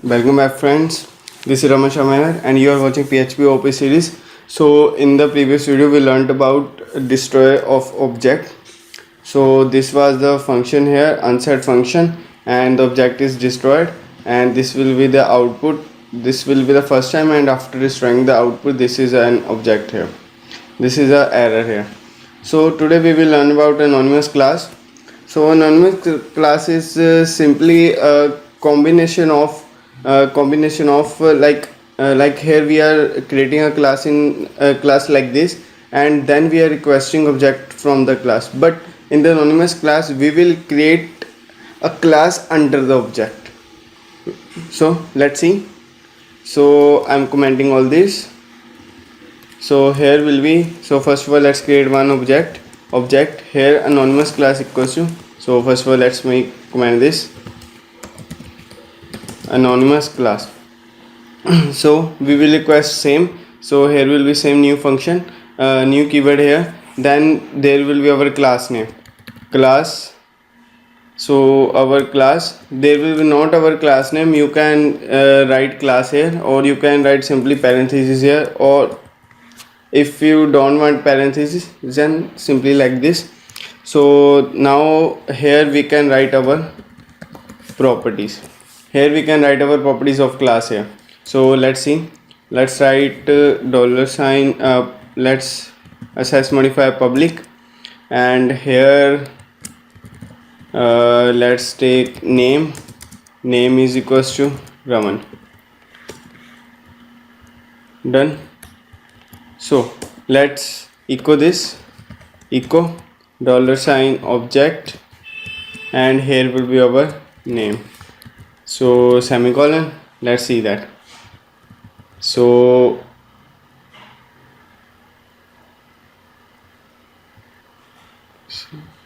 Welcome back, friends. This is Ramesh Amayer and you are watching PHP OP series. So in the previous video we learned about destroy of object. So this was the function here, unset function, and the object is destroyed, and this will be the output. This will be the first time, and after destroying the output, this is an object here. This is a error here. So today we will learn about anonymous class. So anonymous class is simply a combination of like here we are creating a class in a class like this, and then we are requesting object from the class. But in the anonymous class we will create a class under the object. So let's see. So I'm commenting all this. So here will be, so first of all let's create one object here anonymous class equals to, so first of all let's make comment this anonymous class. So we will request same, so here will be same new function, new keyword here, then there will be our class name, class. So our class, there will be not our class name, you can write class here, or you can write simply parentheses here, or if you don't want parentheses then simply like this. So now here we can write our properties, here we can write our properties of class here. So let's see, let's write dollar sign, let's access modifier public, and here let's take name is equals to Raman. Done. So let's echo this, echo dollar sign object, and here will be our name. So semicolon, let's see that. So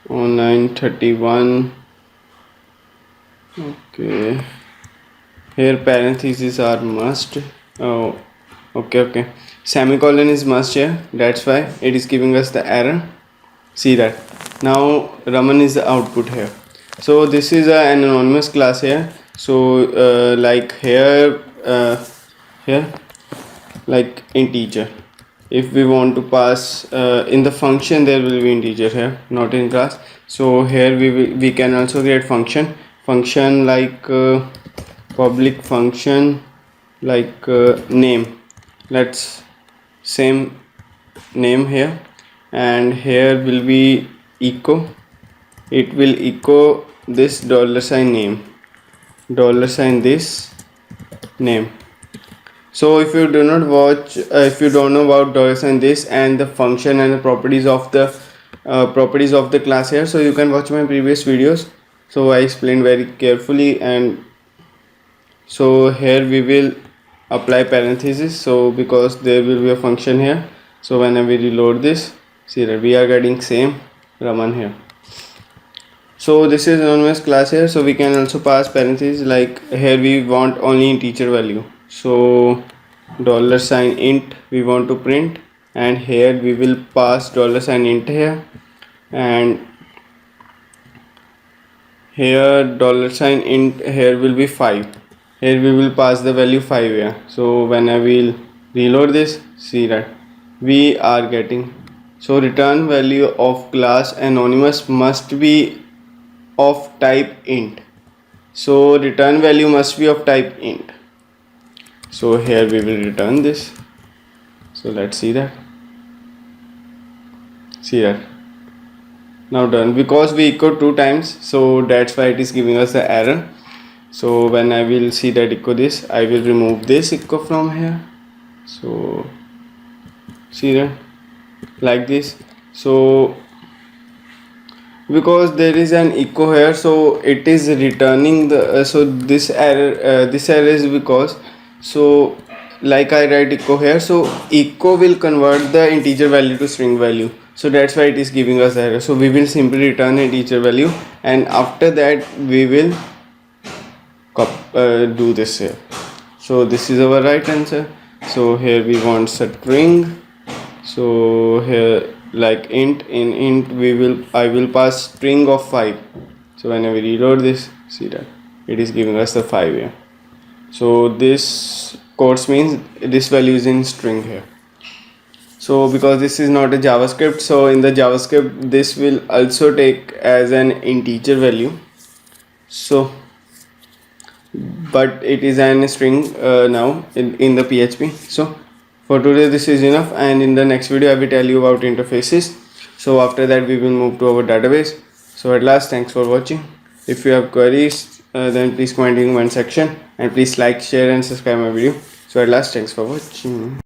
on 931, okay, here parentheses are must. Oh, okay, semicolon is must here, that's why it is giving us the error. See that now Raman is the output here. So this is an anonymous class here. So like here like integer, if we want to pass in the function, there will be integer here, not in class. So here we can also create function like public function like name, let's same name here, and here will be echo, it will echo this dollar sign name, dollar sign this name. So if you do not watch, if you don't know about dollar sign this and the function and the properties of the class here, so you can watch my previous videos. So I explained very carefully, and so here we will apply parentheses, so because there will be a function here. So whenever we reload this, see that we are getting same Raman here. So this is anonymous class here. So we can also pass parentheses, like here we want only integer value, so dollar sign int we want to print, and here we will pass dollar sign int here, and here dollar sign int here will be 5, here we will pass the value 5 here. So when I will reload this, see that we are getting, so return value of class anonymous must be of type int, so return value must be of type int. So here we will return this. So let's see that, see that now done, because we echo 2 times, so that's why it is giving us the error. So when I will see that echo this, I will remove this echo from here. So see that like this. So because there is an echo here, so it is returning the so this error is because, so like I write echo here, so echo will convert the integer value to string value, so that's why it is giving us error. So we will simply return a integer value, and after that we will do this here. So this is our right answer. So here we want string, so here like int, in int I will pass string of 5. So when I reload this, see that it is giving us the 5 here. So this quotes means this value is in string here. So because this is not a JavaScript, so in the JavaScript this will also take as an integer value. So but it is an string now in the PHP. So for today this is enough, and in the next video I will tell you about interfaces. So after that we will move to our database. So at last, thanks for watching. If you have queries, then please comment in comment section, and please like, share and subscribe my video. So at last, thanks for watching.